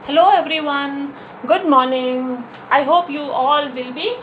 Hello everyone, good morning. I hope you all will be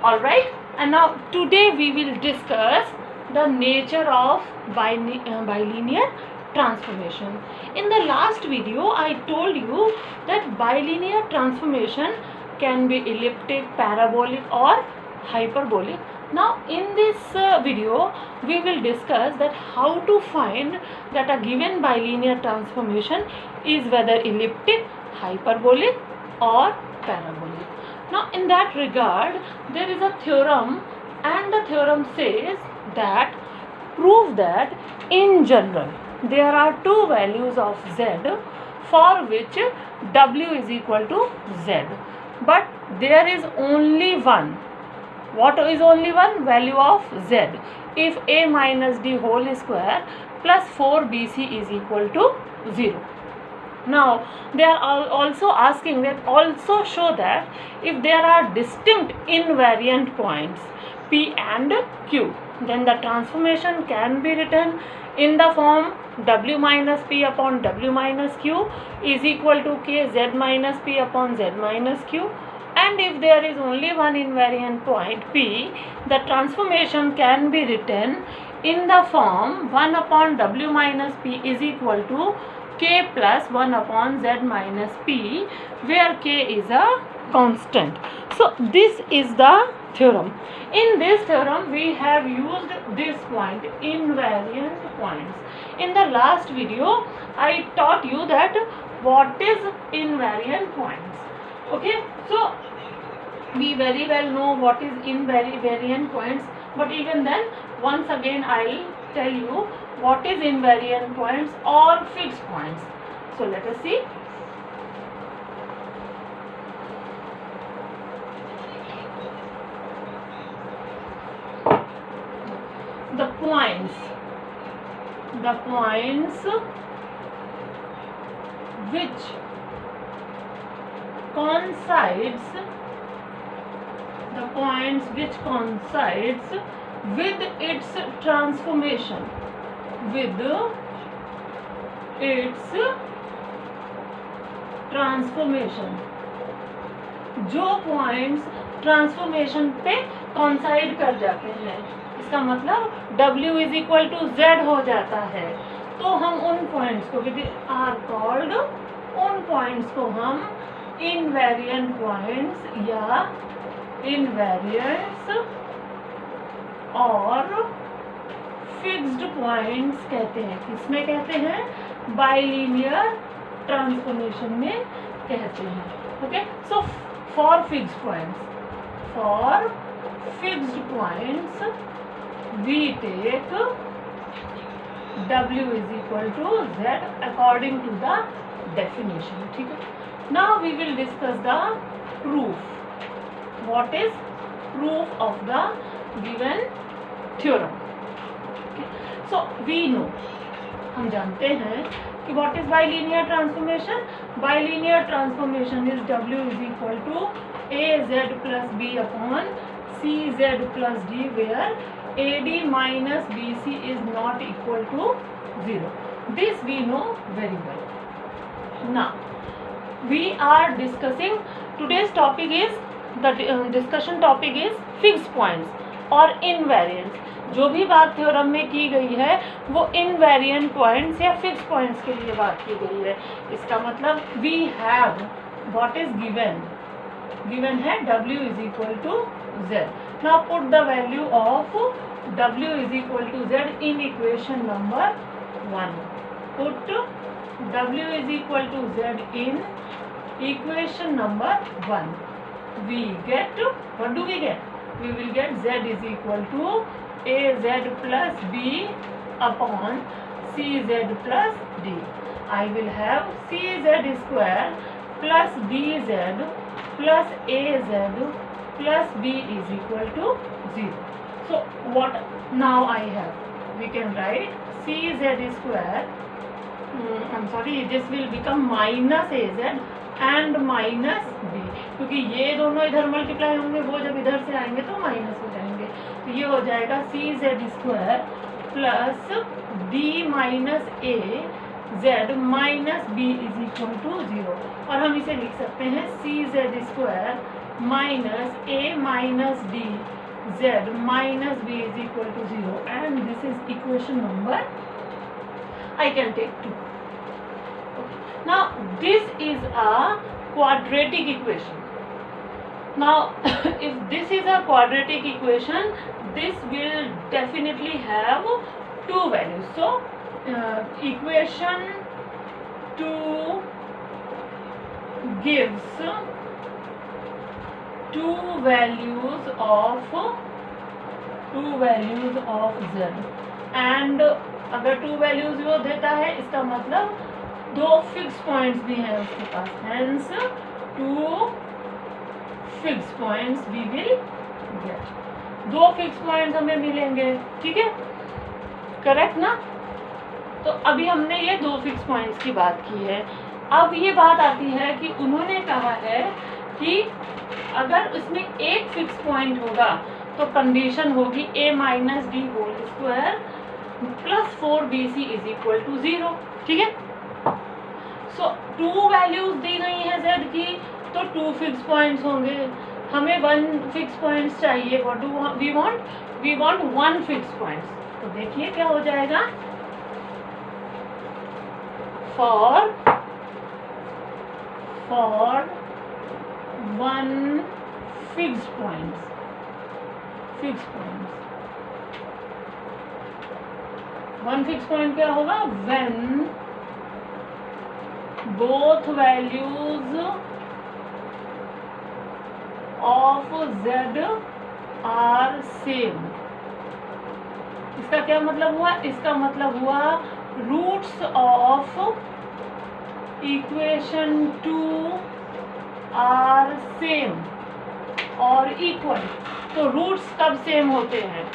alright. And now today we will discuss the nature of bilinear transformation. In the last video I told you that bilinear transformation can be elliptic, parabolic or hyperbolic. Now in this video we will discuss that how to find that a given bilinear transformation is whether elliptic, hyperbolic or parabolic. Now in that regard there is a theorem, and the theorem says that prove that in general there are two values of z for which w is equal to z, but there is only one. What is only one? Value of z. If a minus d whole square plus 4bc is equal to 0. Now they are also asking that also show that if there are distinct invariant points p and q, then the transformation can be written in the form w minus p upon w minus q is equal to k z minus p upon z minus q. And if there is only one invariant point p, the transformation can be written in the form 1 upon w minus p is equal to k plus 1 upon z minus p, where k is a constant. So this is the theorem. In this theorem we have used this point, invariant points. In the last video I taught you that what is invariant points. Okay, so we very well know what is invariant points, but even then once again I'll tell you what is invariant points or fixed points. So let us see. The points which coincides with its transformation, जो points transformation पे coincide कर जाते हैं, इसका मतलब w is equal to z हो जाता है, तो हम उन पॉइंट्स को आर कॉल्ड, उन पॉइंट्स को हम इनवेरिएंट पॉइंट्स या इनवेरिएंट्स और फिक्स्ड पॉइंट्स कहते हैं. किसमें कहते हैं? बाइलिनियर ट्रांसफॉर्मेशन में कहते हैं. Okay, so for fixed points we take w is equal to z according to the definition. ठीक है. Now we will discuss the proof. What is proof of the given theorem? Okay. So we know, हम जानते हैं कि what is bilinear transformation? Bilinear transformation is w is equal to az plus b upon cz plus d, where ad minus bc is not equal to 0. This we know very well. Now we are discussing, today's topic is discussion topic is fixed points और invariants. जो भी बात theorem में की गई है वो invariant points या फिक्स पॉइंट्स के लिए बात की गई है. इसका मतलब we have what is given है w is equal to z. Now put the value of w is equal to z in equation number 1. Put w is equal to z in equation number 1. we get, what do we get? We will get z is equal to az plus b upon cz plus d. I will have cz square plus dz plus az plus b is equal to 0. So what now I have? We can write cz square, this will become minus az and minus b, क्योंकि ये दोनों इधर multiply होंगे, वो जब इधर से आएंगे तो माइनस हो जाएंगे. तो ये हो जाएगा c Z square plus d minus a z minus B is equal to 0, और हम इसे लिख सकते हैं c Z square minus A minus d z minus b is equal to 0, and this is equation number I can take 2. Okay. Now this is a quadratic equation. Now if this is a quadratic equation, this will definitely have two values. So equation 2 gives two values of z, and अगर to values वो देता है इसका मतलब दो fix points भी हैं उसके पास, hence two fix points we will get, दो फिक्स पॉइंट्स हमें मिलेंगे, ठीक है, करेक्ट ना। तो अभी हमने ये दो फिक्स पॉइंट्स की बात की है। अब ये बात आती है कि उन्होंने कहा है कि अगर उसमें एक फिक्स पॉइंट होगा तो कंडीशन होगी a minus D whole square plus 4bc is equal to 0, ठीक है। सो टू वैल्यूज दी गई हैं z की, तो टू फिक्स पॉइंट्स होंगे, हमें वन फिक्स पॉइंट्स चाहिए। What do we want one fix points. तो देखिए क्या हो जाएगा, for one fix points, one fix point क्या होगा, when both values of z are same. इसका क्या मतलब हुआ, इसका मतलब हुआ roots of equation 2 are same और इक्वल। तो रूट्स कब सेम होते हैं,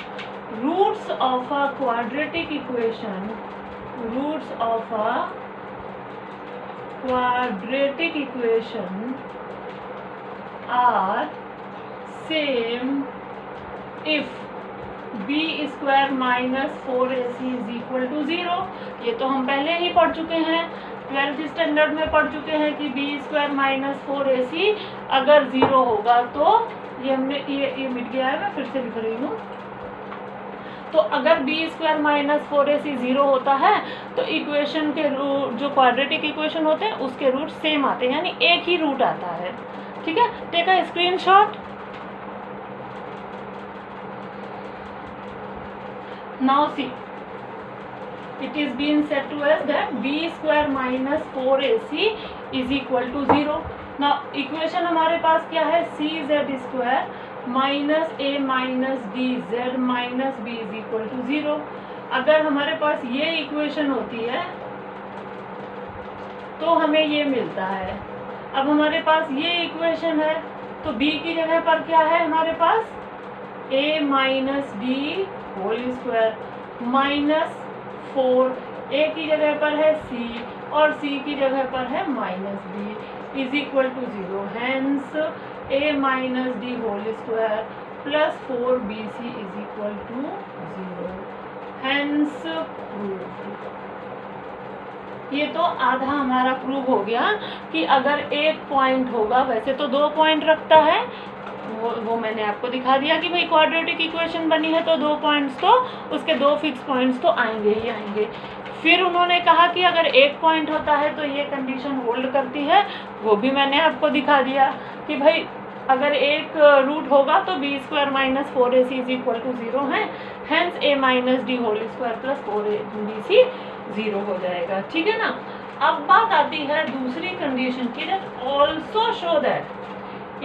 roots of a quadratic equation, roots of a quadratic equation are same if B square minus 4ac is equal to 0। ये तो हम पहले ही पढ़ चुके हैं, 12th स्टैंडर्ड में पढ़ चुके हैं कि बी स्क्वायर माइनस 4ac अगर 0 होगा तो ये हमने ये मिट गया है, मैं फिर से लिख रही हूँ। तो अगर बी स्क्वायर माइनस 4ac 0 होता है तो इक्वेशन के रूट, जो क्वाड्रेटिक इक्वेशन होते हैं उसके रूट सेम आते हैं, यानी एक ही रूट आता है, ठीक है। Take a screenshot. Now see, it is being said to us that b square minus 4ac is equal to 0. Now equation हमारे पास क्या है, c z square minus a minus d z minus b is equal to 0. अगर हमारे पास ये equation होती है तो हमें ये मिलता है। अब हमारे पास ये इक्वेशन है तो b की जगह पर क्या है हमारे पास, a minus D whole square minus 4, a की जगह पर है c और c की जगह पर है minus b is equal to 0, hence a minus D whole square plus 4bc is equal to 0, hence proof. ये तो आधा हमारा प्रूव हो गया कि अगर एक पॉइंट होगा, वैसे तो दो पॉइंट रखता है, वो मैंने आपको दिखा दिया कि भाई क्वाड्रेटिक इक्वेशन बनी है तो दो पॉइंट्स, तो उसके दो फिक्स पॉइंट्स तो आएंगे ही आएंगे। फिर उन्होंने कहा कि अगर एक पॉइंट होता है तो ये कंडीशन होल्ड करती है, वो भी मैंने आपको दिखा दिया कि भाई अगर एक रूट होगा तो B square minus 4ac is equal to 0 है, hence a minus D whole square plus 4bc 0 हो जाएगा, ठीक है ना। अब बात आती है दूसरी कंडीशन की, that also show that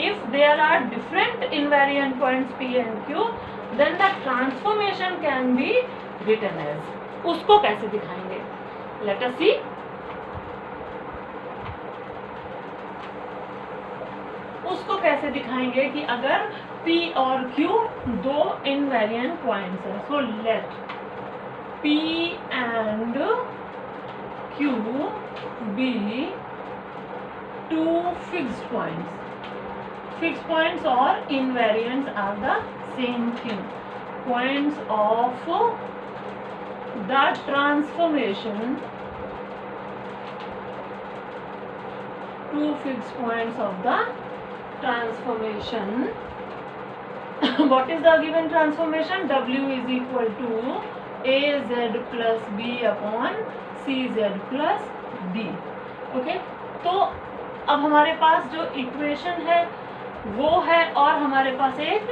if there are different invariant points p and q, then the transformation can be written as, उसको कैसे दिखाएंगे, let us see। उसको कैसे दिखाएंगे कि अगर p और q दो invariant points हैं, so let p and q be two fixed points. Fixed points or invariants are the same thing. Points of the transformation two fixed points of the transformation. What is the given transformation? W is equal to AZ plus B upon CZ plus D. Okay, तो अब हमारे पास जो equation है वो है और हमारे पास एक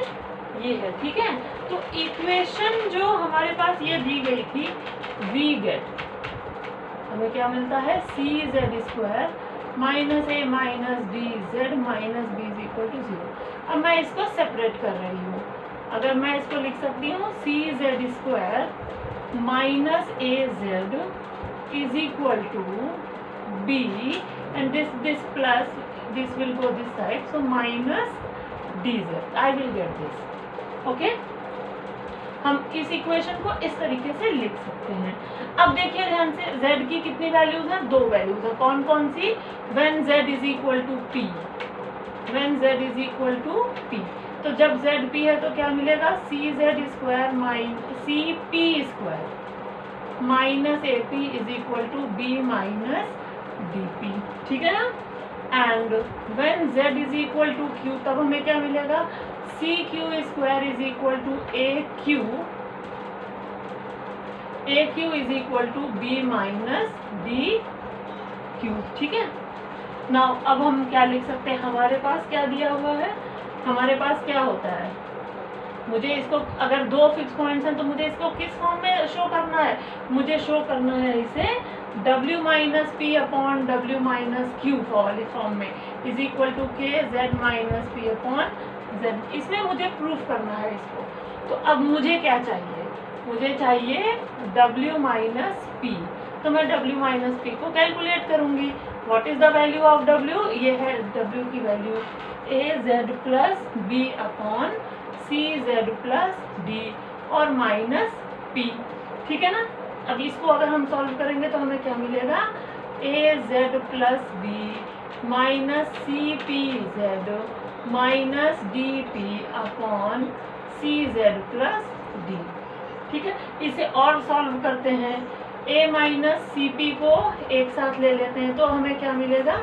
ये है, ठीक है। तो इक्वेशन जो हमारे पास ये दी गई थी, वी गेट, हमें क्या मिलता है, c Z square minus A minus D Z minus B is equal to 0। अब मैं इसको सेपरेट कर रही हूँ। अगर मैं इसको लिख सकती हूँ c Z square minus a z is equal to b and this plus this will go this side, so minus D z, I will get this. Okay, हम इस इक्वेशन को इस तरीके से लिख सकते हैं। अब देखिए ध्यान से, z की कितनी वैल्यूज हैं, 2 वैल्यूज है। कौन कौन सी? When z is equal to p, when z is equal to p। तो जब z p है तो क्या मिलेगा, c Z square minus C p square minus a p is equal to b minus D p, ठीक है ना। And when z is equal to q, तब हमें क्या मिलेगा, c q square is equal to a q is equal to b minus D Q, ठीक है। Now अब हम क्या लिख सकते हैं, हमारे पास क्या दिया हुआ है, हमारे पास क्या होता है, मुझे इसको अगर 2 फिक्स पॉइंट्स हैं तो मुझे इसको किस फॉर्म में शो करना है, मुझे शो करना है इसे w minus P upon w minus Q वाली फॉर्म में इज इक्वल टू के z minus P upon z, इसमें मुझे प्रूफ करना है इसको। तो अब मुझे क्या चाहिए, मुझे चाहिए w माइनस पी, तो मैं w माइनस पी को कैलकुलेट करूंगी। What is the value of w, ये है w की वैल्यू ए जेड प्लस बी अपॉन सी जेड प्लस डी और माइनस पी, ठीक है ना। अब इसको अगर हम सॉल्व करेंगे तो हमें क्या मिलेगा, a z plus B minus C P z minus D P upon C Z plus D, ठीक है। इसे और सॉल्व करते हैं, a माइनस सी पी को एक साथ ले लेते हैं तो हमें क्या मिलेगा,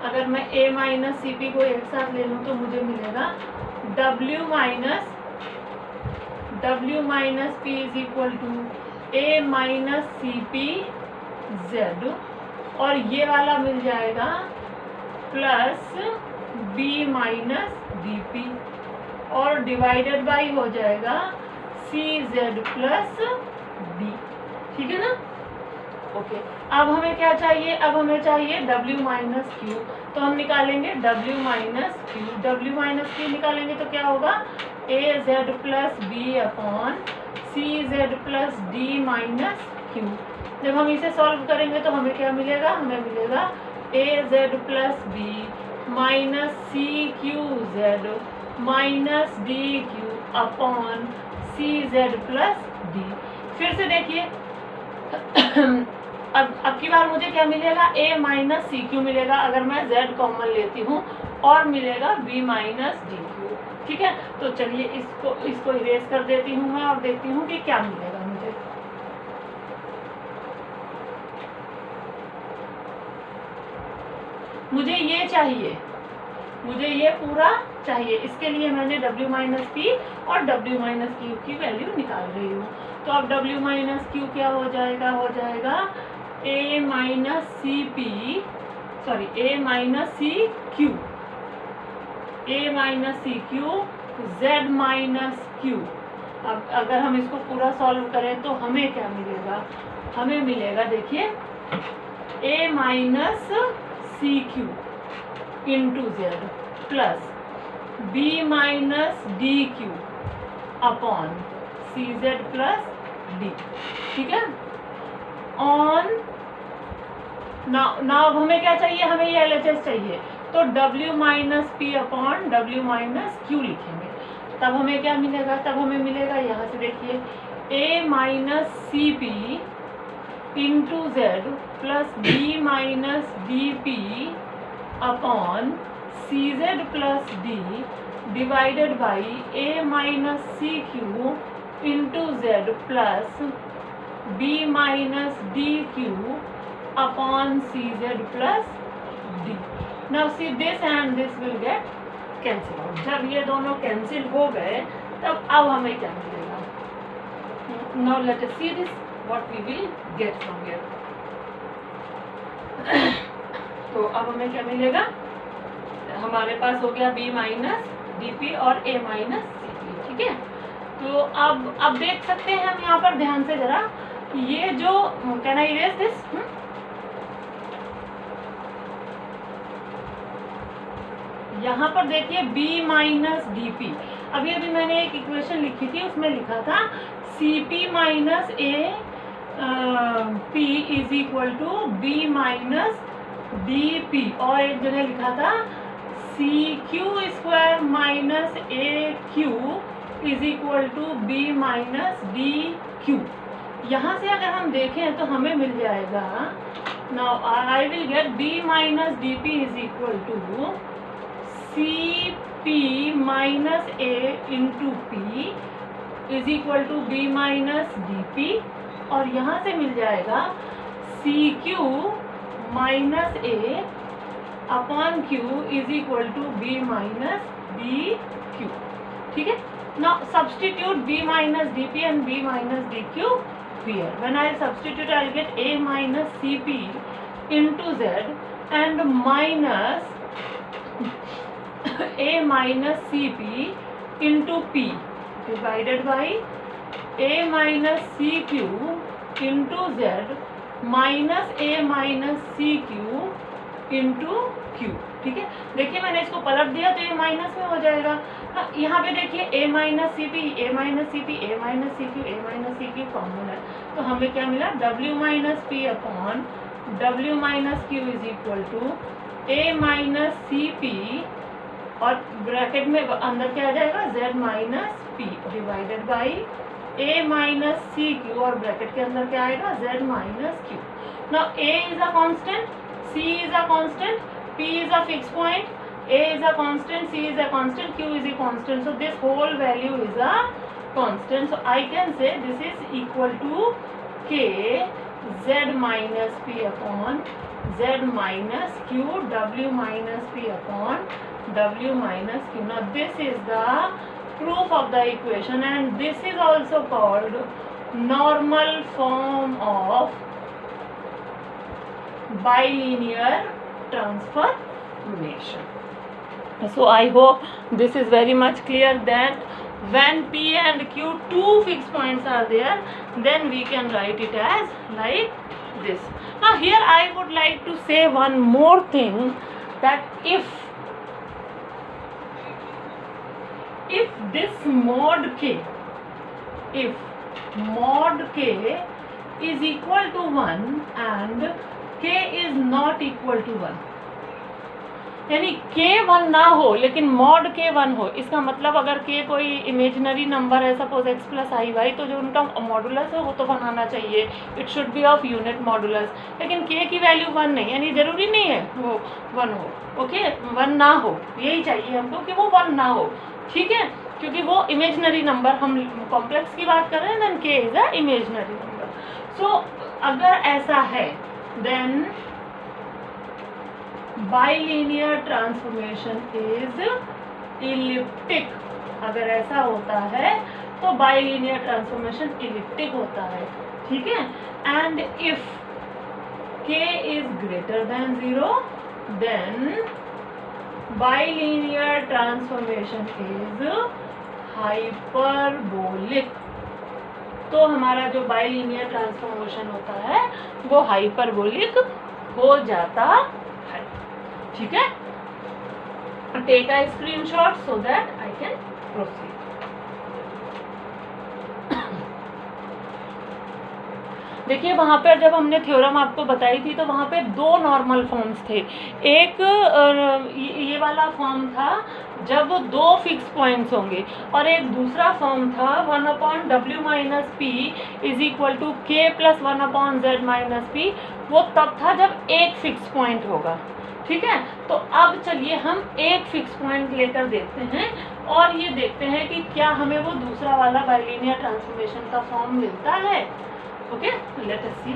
अगर मैं a माइनस सी पी को एक साथ ले लूँ तो मुझे मिलेगा w minus P is equal to a minus C P Z, और ये वाला मिल जाएगा plus b minus D P और डिवाइडेड बाई हो जाएगा सी जेड प्लस डी, ठीक है ना। ओके, अब हमें क्या चाहिए, अब हमें चाहिए w माइनस क्यू, तो हम निकालेंगे w minus q, w minus q निकालेंगे तो क्या होगा, a z plus B upon C Z plus d minus q. जब हम इसे सॉल्व करेंगे तो हमें क्या मिलेगा, हमें मिलेगा a z plus B minus C q z minus D Q upon C Z plus d. फिर से देखिए, अब की बार मुझे क्या मिलेगा, a माइनस सी क्यू मिलेगा अगर मैं z कॉमन लेती हूँ, और मिलेगा b माइनस डी क्यू, ठीक है। तो चलिए इसको इरेज कर देती हूँ मैं और देखती हूँ कि क्या मिलेगा मुझे। मुझे ये चाहिए, मुझे ये पूरा चाहिए, इसके लिए मैंने w माइनस पी और w माइनस क्यू की वैल्यू निकाल रही हूँ। तो अब w माइनस क्यू क्या हो जाएगा, हो जाएगा a minus C P, sorry a minus C Q, a minus C Q z minus Q. अब अगर हम इसको पूरा सॉल्व करें तो हमें क्या मिलेगा, हमें मिलेगा देखिए a minus C Q into Z plus b minus D Q upon C Z plus D, ठीक है। ऑन नाउ अब हमें क्या चाहिए, हमें ये LHS चाहिए, तो w minus P upon w minus Q लिखेंगे, तब हमें क्या मिलेगा, तब हमें मिलेगा यहाँ से देखिए a minus C P into Z plus B minus D P upon C Z plus D divided by a minus C Q into Z plus b minus D Q upon CZ plus D. Now see this and this will get cancel out. जब ये दोनों cancel हो गए तब अब हमें क्या मिलेगा? Now let us see this what we will get from here. तो अब हमें क्या मिलेगा? हमारे पास हो गया B माइनस DP और A माइनस CP. ठीक है, तो अब देख सकते हैं हम यहाँ पर ध्यान से जरा, ये जो कैन आई इरेज दिस, यहाँ पर देखिए B माइनस DP. अभी मैंने एक इक्वेशन लिखी थी, उसमें लिखा था CP minus AP is equal to B minus DP, और एक जगह लिखा था CQ square minus AQ is equal to B minus DQ. यहाँ से अगर हम देखें तो हमें मिल जाएगा, now I will get B minus DP is equal to CP minus A into P is equal to B minus DP, और यहाँ से मिल जाएगा CQ minus A upon Q is equal to B minus DQ. ठीक है, now substitute B minus DP and B minus DQ here. When I substitute, I'll get A minus CP into Z and minus A minus CP into P divided by A minus CQ into Z minus A minus CQ into Q. ठीक है, देखिए मैंने इसको पलट दिया तो ये minus में हो जाएगा. यहाँ पे देखिए A minus CP, A minus CP, A minus CQ, A minus CQ common है, तो हमें क्या मिला? W minus P upon W minus Q is equal to A minus CP, और ब्रैकेट में अंदर क्या आ जाएगा? Z minus P divided by A minus CQ, और ब्रैकेट के अंदर क्या आएगा? Z minus Q. Now A is a constant, C is a constant, P is a fixed point, A is a constant, C is a constant, Q is a constant. So this whole value is a constant. So I can say this is equal to K Z minus P upon Z minus Q, W minus P upon W minus Q. Now this is the proof of the equation, and this is also called normal form of bilinear transformation. So I hope this is very much clear that when P and Q two fixed points are there, then we can write it as like this. Now here I would like to say one more thing, that if this mod K, if mod K is equal to 1 and K is not equal to 1, यानी K 1 ना हो लेकिन mod K 1 हो, इसका मतलब अगर K कोई imaginary number है, सपोज x प्लस आई वाई, तो जो उनका मॉडुलस है वो तो 1 आना चाहिए, it should be of unit modulus. लेकिन K की वैल्यू 1 नहीं, यानी ज़रूरी नहीं है वो 1 हो. ओके, 1 ना हो, यही चाहिए हमको कि वो 1 ना हो. ठीक है, क्योंकि वो इमेजिनरी नंबर, हम कॉम्प्लेक्स की बात कर रहे हैं, then K is a imaginary number. So अगर ऐसा है then bilinear transformation is elliptic. अगर ऐसा होता है तो bilinear transformation elliptic होता है. ठीक है, and if K is greater than 0, then bilinear transformation is hyperbolic. तो हमारा जो बाइलिनियर ट्रांसफॉर्मेशन होता है वो हाइपरबोलिक हो जाता है. ठीक है, take a screenshot so that I can proceed. देखिए वहाँ पर जब हमने थ्योरम आपको बताई थी तो वहाँ पे 2 नॉर्मल फॉर्म्स थे. एक ये वाला फॉर्म था जब 2 फिक्स पॉइंट्स होंगे, और एक दूसरा फॉर्म था 1 अपॉन डब्ल्यू minus P is equal to k plus 1 upon z minus p. वो तब था जब एक फिक्स पॉइंट होगा. ठीक है, तो अब चलिए हम एक फिक्स पॉइंट लेकर देखते हैं और ये देखते हैं कि क्या हमें वो दूसरा वाला बाइलिनियर ट्रांसफॉर्मेशन का फॉर्म मिलता है. ओके, लेट अस सी.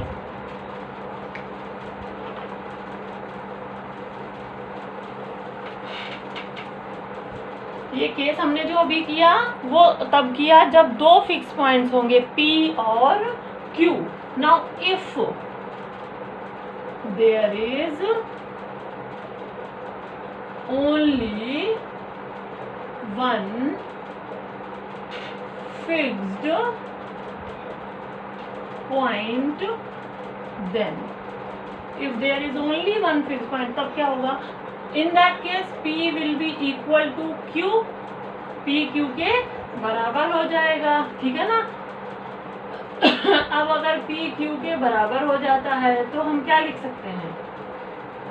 ये केस हमने जो अभी किया वो तब किया जब दो फिक्स पॉइंट्स होंगे P और Q. Now if there is only one fixed point, then if there is only one fixed point, तब क्या होगा? In that case P will be equal to Q, P Q के बराबर हो जाएगा, ठीक है ना. अब अगर P Q के बराबर हो जाता है तो हम क्या लिख सकते हैं?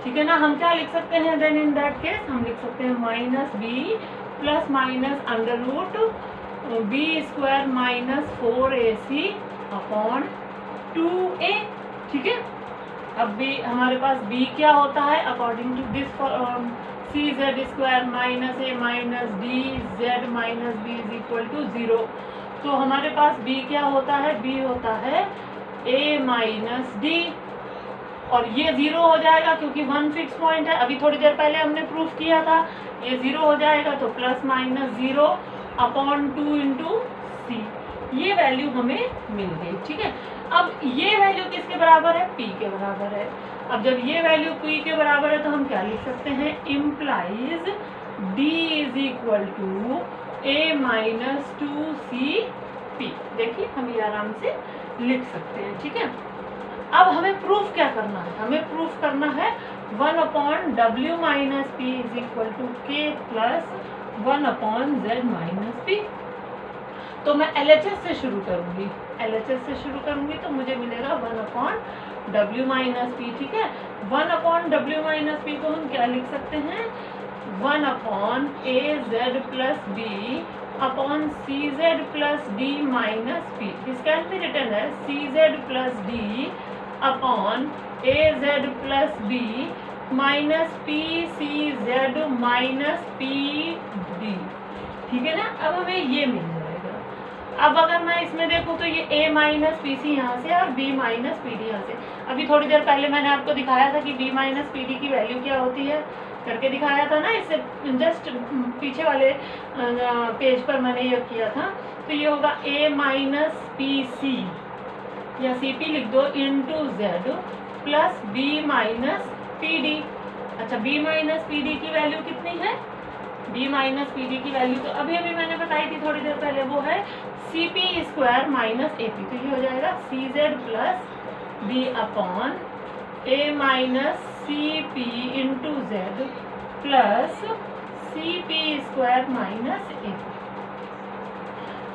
ठीक है ना, हम क्या लिख सकते हैं? देन इन दैट केस हम लिख सकते हैं minus B plus minus under root B square minus 4ac upon 2a. ठीक है, अब भी हमारे पास b क्या होता है? According to this C Z square minus A minus D Z minus B is equal to 0. तो हमारे पास b क्या होता है? b होता है a माइनस डी, और ये 0 हो जाएगा क्योंकि वन फिक्स पॉइंट है. अभी थोड़ी देर पहले हमने प्रूफ किया था. ये 0 हो जाएगा तो प्लस माइनस 0 अपॉन 2 इंटू सी. ये वैल्यू हमें मिल गई. ठीक है, अब ये वैल्यू किसके बराबर है? P के बराबर है. अब जब ये वैल्यू P के बराबर है तो हम क्या लिख सकते हैं? Implies D is equal to A minus 2CP. देखिए हम ये आराम से लिख सकते हैं. ठीक है, अब हमें प्रूफ क्या करना है? हमें प्रूफ करना है 1 upon W minus P is equal to K plus 1 upon Z minus P. तो मैं LHS से शुरू करूंगी. LHS से शुरू करूंगी तो मुझे मिलेगा 1 अपॉन W माइनस पी. ठीक है, 1 अपॉन W माइनस पी को हम क्या लिख सकते हैं? 1 upon AZ plus B upon CZ plus D minus P. This can be written है CZ plus D upon AZ plus B minus PCZ minus PD. ठीक है ना, अब हमें ये मिल जाएगा. अब अगर मैं इसमें देखूँ तो ये A माइनस पी सी यहाँ से और B माइनस पी डी यहाँ से. अभी थोड़ी देर पहले मैंने आपको दिखाया था कि B माइनस पी डी की वैल्यू क्या होती है, करके दिखाया था ना. इससे जस्ट पीछे वाले पेज पर मैंने ये किया था. तो ये होगा A माइनस पी सी या सी पी लिख दो into Z plus B minus P D. अच्छा, B माइनस पी डी की वैल्यू कितनी है? B माइनस पी डी की वैल्यू तो अभी मैंने बताई थी थोड़ी देर पहले, वो है c p square minus a p. तो ये हो जाएगा c Z plus B upon A minus C P into Z plus c p square minus a p.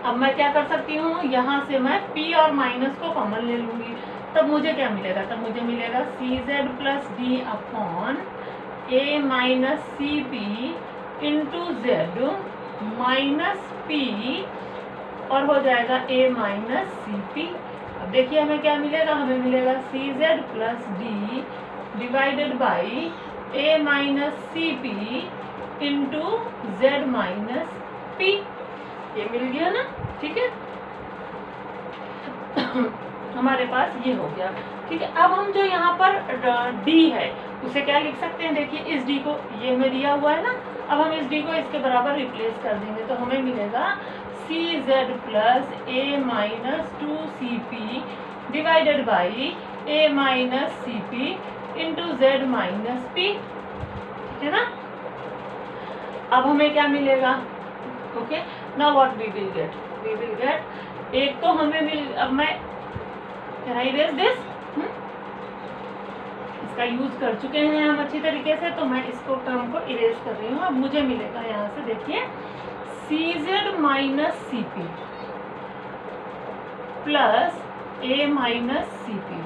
अब मैं क्या कर सकती हूँ? यहाँ से मैं P और माइनस को कॉमन ले लूँगी. तब मुझे क्या मिलेगा? तब मुझे मिलेगा c Z plus d upon ए minus C P into Z minus P और हो जाएगा ए माइनस सी पी. अब देखिए हमें क्या मिलेगा? हमें मिलेगा c Z plus D divided by a minus C P into Z minus p. ये मिल गया ना. ठीक है, हमारे पास ये हो गया. ठीक है, अब हम जो यहाँ पर D है उसे क्या लिख सकते हैं? देखिए इस D को, ये हमें दिया हुआ है ना. अब हम इस D को इसके बराबर रिप्लेस कर देंगे तो हमें मिलेगा c Z plus a minus 2CP divided by a minus C P into Z minus P. ठीक है ना. अब हमें क्या मिलेगा? Okay, now what we will get? We will get, एक तो हमें मिल, अब मैं कैन आई इरेज दिस? इसका यूज कर चुके हैं हम अच्छी तरीके से, तो मैं इसको टर्म को इरेज कर रही हूँ. अब मुझे मिलेगा यहाँ से, देखिए c z minus C P plus a minus C P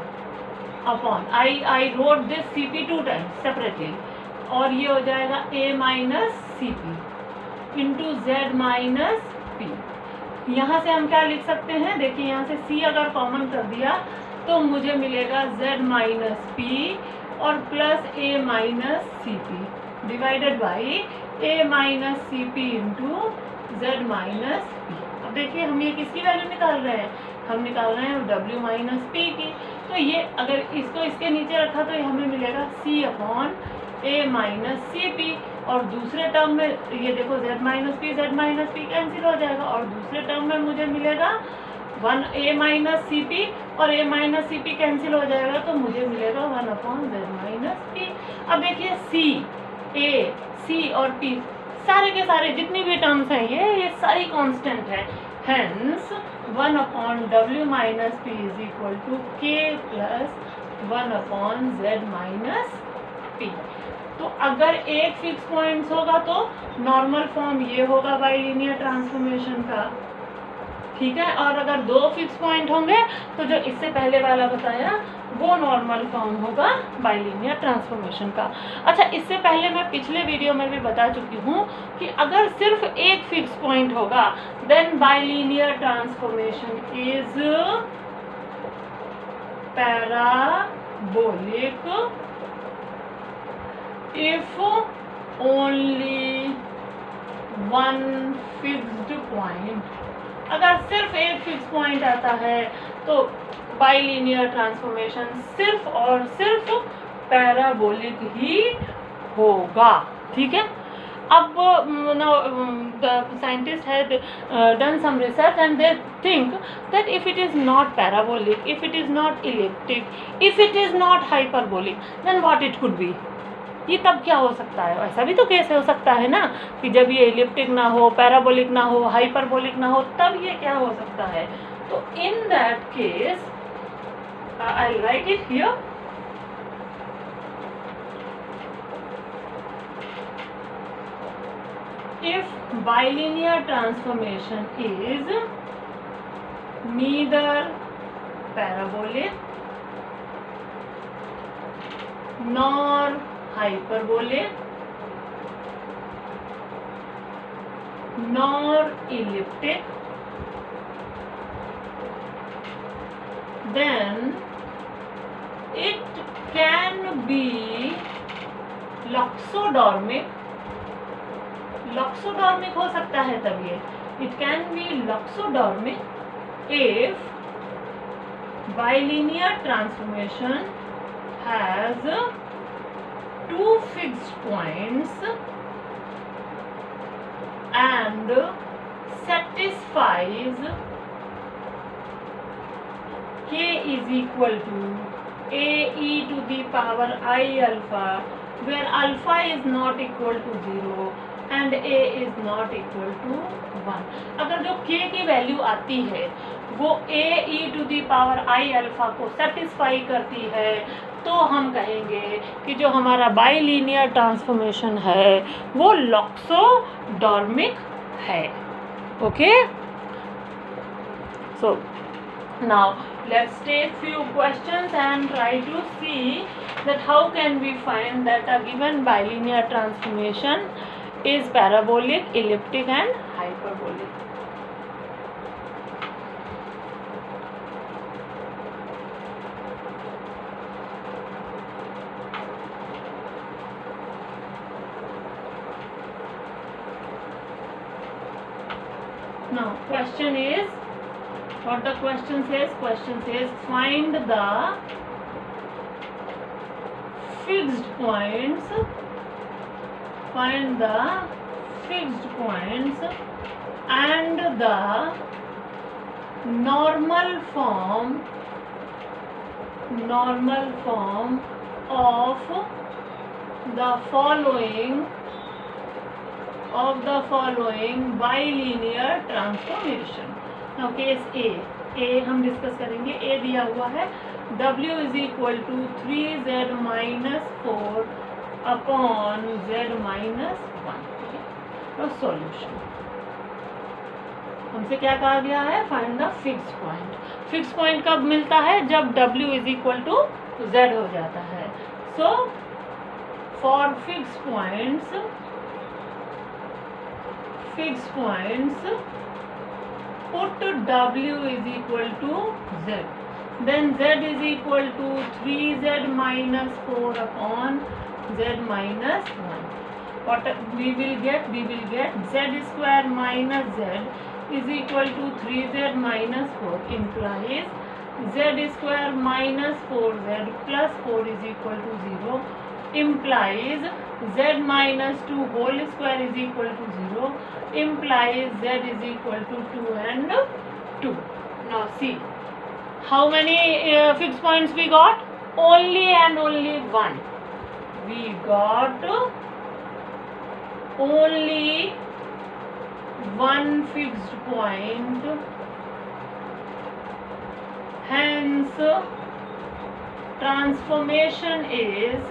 upon I wrote this c p 2 times separately, और ये हो जाएगा a minus C P into Z minus p. यहाँ से हम क्या लिख सकते हैं? देखिए यहाँ से C अगर कॉमन कर दिया तो मुझे मिलेगा Z माइनस पी और plus A minus C P divided by A minus C P into Z minus P. अब देखिए हम ये किसकी वैल्यू निकाल रहे हैं? हम निकाल रहे हैं W माइनस पी की. तो ये अगर इसको इसके नीचे रखा तो हमें मिलेगा C upon a minus C P, और दूसरे टर्म में ये देखो z माइनस पी कैंसिल हो जाएगा, और दूसरे टर्म में मुझे मिलेगा 1a माइनस सी पी, और a minus C P cancel हो जाएगा तो मुझे मिलेगा 1/z माइनस पी। अब देखिए c और p सारे के सारे जितनी भी टर्म्स हैं ये सारी कांस्टेंट है, hence 1/w minus P is equal to k plus 1/z minus P. तो अगर एक फिक्स पॉइंट्स होगा तो नॉर्मल फॉर्म ये होगा बाइलिनियर ट्रांसफॉर्मेशन का, ठीक है, और अगर दो फिक्स पॉइंट होंगे तो जो इससे पहले वाला बताया वो नॉर्मल फॉर्म होगा बाइलिनियर ट्रांसफॉर्मेशन का। अच्छा, इससे पहले मैं पिछले वीडियो में भी बता चुकी हूँ कि अगर सिर्फ एक फिक्स पॉइंट होगा then bilinear transformation is parabolic if only one fixed point, अगर सिर्फ एक फिक्स पॉइंट आता है तो बाइलिनियर ट्रांसफॉर्मेशन सिर्फ और सिर्फ पैराबोलिक ही होगा, ठीक है। अब the scientist had done some research and they think that if it is not parabolic, if it is not elliptic, if it is not hyperbolic, then what it could be? ये तब क्या हो सकता है? ऐसा भी तो केस हो सकता है ना कि जब ये इलिप्टिक ना हो, पैराबोलिक ना हो, हाइपरबोलिक ना हो, तब ये क्या हो सकता है? तो in that case I will write it here, if bilinear transformation is neither parabolic nor hyperbolic nor elliptic, then it can be loxodormic हो सकता है तब ये, it can be loxodormic if bilinear transformation has two fixed points and satisfies k is equal to a e to the power I alpha, where alpha is not equal to 0 and a is not equal to 1। अगर जो k की value आती है वो a e to the power I alpha को satisfy करती है तो हम कहेंगे कि जो हमारा बाइलिनियर ट्रांसफॉर्मेशन है वो लॉक्सोडॉर्मिक है। Okay, so now let's take few questions and try to see that how can we find that a given bilinear transformation is parabolic, elliptic and hyperbolic. Now question is, what the question says? Question says find the fixed points, find the fixed points and the normal form of the following bilinear transformation. Now case A हम discuss करेंगे। A दिया हुआ है W is equal to 3z minus 4 upon z minus 1। तो solution हमसे क्या कहा गया है? Find the fix point. Fix point कब मिलता है? जब W is equal to z हो जाता है। So for fix points put W is equal to z, then z is equal to 3z minus 4 upon z minus 1. What we will get? We will get z square minus z is equal to 3z minus 4 implies z square minus 4z plus 4 is equal to 0 implies z minus 2 whole square is equal to 0, implies z is equal to 2 and 2. Now see, how many fixed points we got? Only and only one. We got only one fixed point, hence transformation is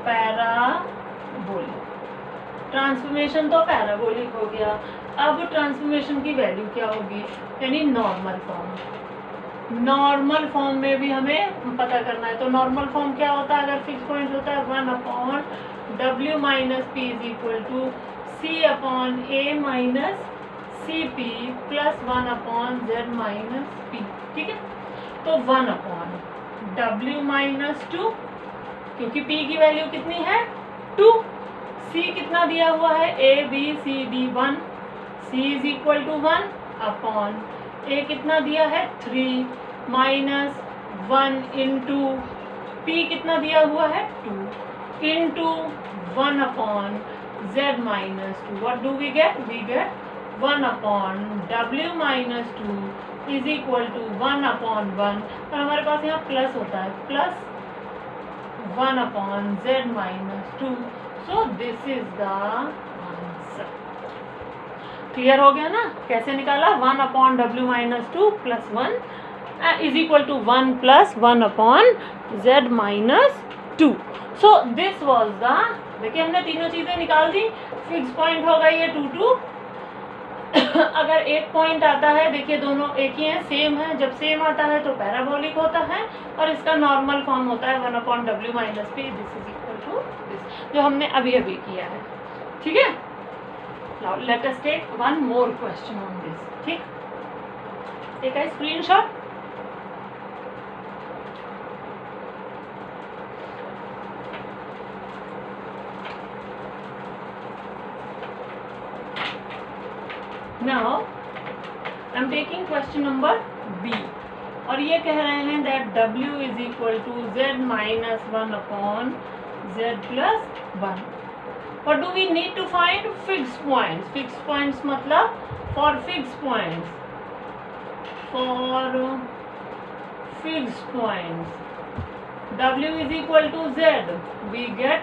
parabolic. Transformation तो parabolic हो गया. अब transformation की value क्या होगी, यानी normal form. Normal form में भी हमें पता करना है. तो नॉर्मल फॉर्म क्या होता है अगर फिक्स पॉइंट होता है? 1/w minus P is equal to C upon A minus C P plus 1/z minus P. ठीक है, तो 1/w माइनस 2, क्योंकि p की वैल्यू कितनी है 2, c कितना दिया हुआ है a b c d 1, c is equal to 1 upon a कितना दिया है 3 माइनस 1 इंटू p कितना दिया हुआ है 2 into 1/z minus 2. What do we get? We get 1/w minus 2 is equal to 1/1, और हमारे पास यहाँ प्लस होता है, plus 1/z minus 2. So this is the answer. Clear हो गया ना कैसे निकाला? 1/w minus 2 plus 1 is equal to 1 plus 1/z minus 2. So this was the, देखिए हमने तीनों चीजें निकाल दी. फिक्स पॉइंट होगा ये 2 2. अगर एक पॉइंट आता है, देखिए दोनों एक ही हैं, सेम है. जब सेम आता है तो पैराबोलिक होता है, और इसका नॉर्मल फॉर्म होता है 1/w minus P. This is equal to this, जो हमने अभी अभी किया है. ठीक है, now let us take one more question on this. ठीक, take a screenshot. Now I am taking question number B, और ये कह रहे हैं that W is equal to Z minus 1/Z plus 1. What do we need to find? Fixed points. Fixed points मतलब for fixed points. For fixed points, W is equal to Z. We get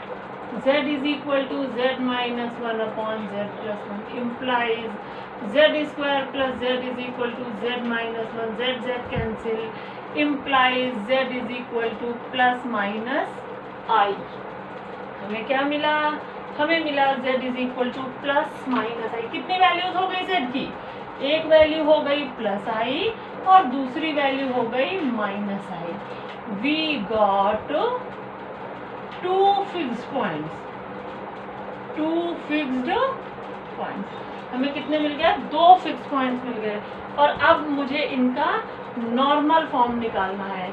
Z is equal to Z minus 1/Z plus 1, implies z square plus z is equal to z minus 1, z cancel, implies z is equal to plus minus I. हमें क्या मिला? हमें मिला z is equal to plus minus I. कितनी values हो गई z की? एक वैल्यू हो गई प्लस I और दूसरी वैल्यू हो गई minus I. We got 2 fixed points. 2 fixed points. हमें कितने मिल गया? 2 फिक्स पॉइंट्स मिल गए. और अब मुझे इनका नॉर्मल फॉर्म निकालना है.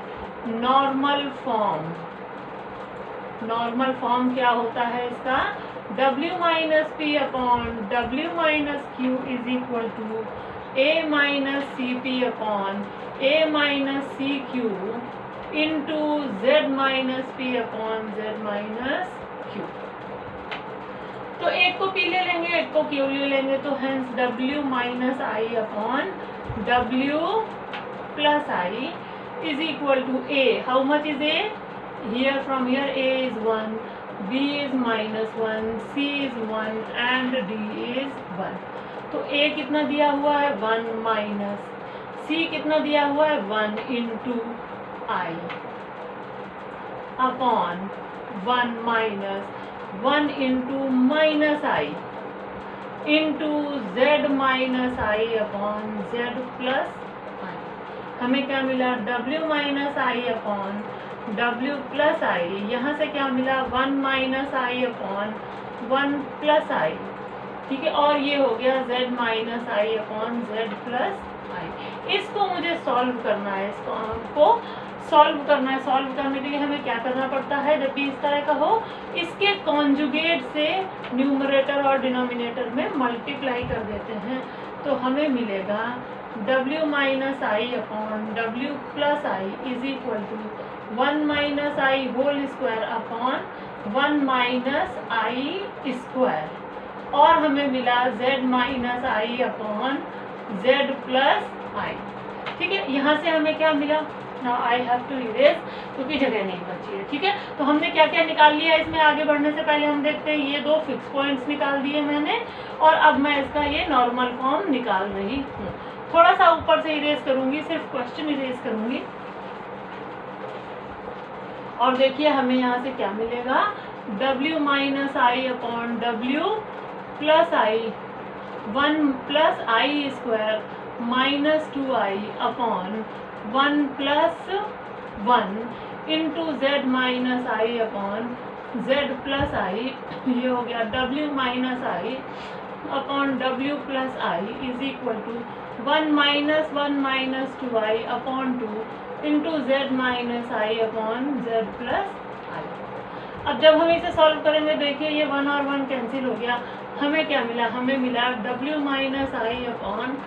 नॉर्मल फॉर्म क्या होता है इसका? w minus P upon w minus Q is equal to a minus C P upon a minus C Q into z minus P upon z minus Q. तो एक को p ले लेंगे, एक को q ले लेंगे, तो hence w minus i upon w plus i is equal to a. How much is a? Here from here a is 1, b is minus 1, c is 1 and d is 1. तो a कितना दिया हुआ है 1 minus, c कितना दिया हुआ है 1 into I upon 1 minus 1 into minus I into z minus i upon z plus आई. हमें क्या मिला? w minus i upon w plus आई. यहाँ से क्या मिला? 1 minus i upon 1 plus i. ठीक है, और ये हो गया z minus i upon z plus आई. इसको मुझे सॉल्व करना है. इसको हमको सॉल्व करना है. सॉल्व करने के लिए हमें क्या करना पड़ता है? जब भी इस तरह का हो, इसके कॉन्जुगेट से न्यूमरेटर और डिनोमिनेटर में मल्टीप्लाई कर देते हैं, तो हमें मिलेगा w minus i upon w plus i is equal to 1 minus i whole square upon 1 minus i square, और हमें मिला z minus i upon z plus i. ठीक है, यहाँ से हमें क्या मिला, now I have to erase क्योंकि जगह नहीं बची है। ठीक है, तो हमने क्या क्या निकाल लिया इसमें। आगे बढ़ने से पहले हम देखते हैं, ये दो फिक्स पॉइंट्स निकाल दिए मैंने, और अब मैं इसका ये नॉर्मल फॉर्म निकाल रही हूँ। थोड़ा सा ऊपर से इरेज करूँगी, सिर्फ क्वेश्चन इरेज करूँगी। और देखिए हमें यहाँ से क्या मिलेगा, w minus i upon w plus i 1 plus i square minus 2i upon 1 plus 1 into Z minus i upon z plus i. ये हो गया w minus i upon w plus i is equal to 1 minus 1 minus 2i upon 2 into Z minus i upon z plus i. अब जब हम इसे solve करेंगे, देखिए ये 1 और 1 कैंसिल हो गया, हमें क्या मिला, हमें मिला w minus i upon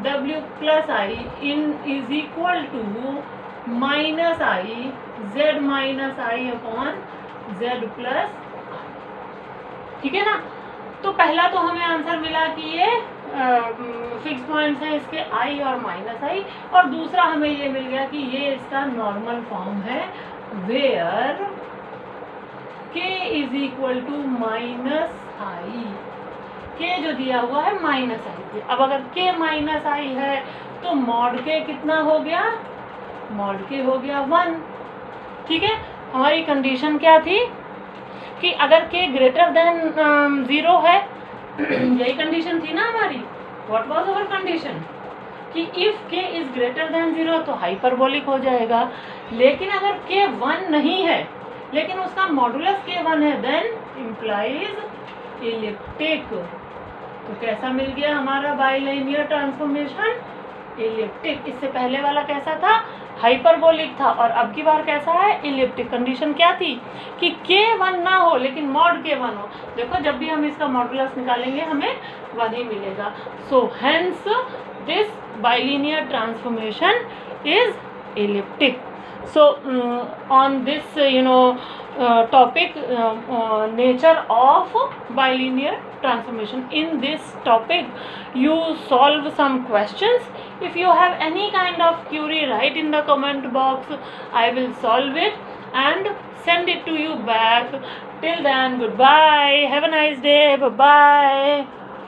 w plus i in is equal to minus i z minus i upon z plus. ठीक है ना, तो पहला तो हमें आंसर मिला कि ये फिक्स पॉइंट्स हैं इसके i और माइनस आई, और दूसरा हमें ये मिल गया कि ये इसका नॉर्मल फॉर्म है where k is equal to minus i. k जो दिया हुआ है माइनस आई। अब अगर k माइनस आई है तो मॉड k कितना हो गया, मॉड k हो गया 1। ठीक है, हमारी कंडीशन क्या थी कि अगर k ग्रेटर देन 0 है, यही कंडीशन थी ना हमारी। व्हाट वाज आवर कंडीशन कि if k is greater than 0 तो हाइपरबोलिक हो जाएगा। लेकिन अगर k 1 नहीं है लेकिन उसका मॉडुलस k 1 है, देन इम्प्लाइज इलिप्टिक। तो कैसा मिल गया हमारा बाइलिनियर ट्रांसफॉर्मेशन, इलिप्टिक। इससे पहले वाला कैसा था, हाइपरबोलिक था, और अब की बार कैसा है, इलिप्टिक। कंडीशन क्या थी कि k1 ना हो लेकिन मॉड k1 हो। देखो जब भी हम इसका मॉडुलस निकालेंगे हमें 1 ही मिलेगा। So hence this bilinear transformation is elliptic. So on this topic, nature of bilinear transformation, in this topic you solve some questions. If you have any kind of query, write in the comment box, I will solve it and send it to you back. Till then, goodbye, have a nice day, bye bye.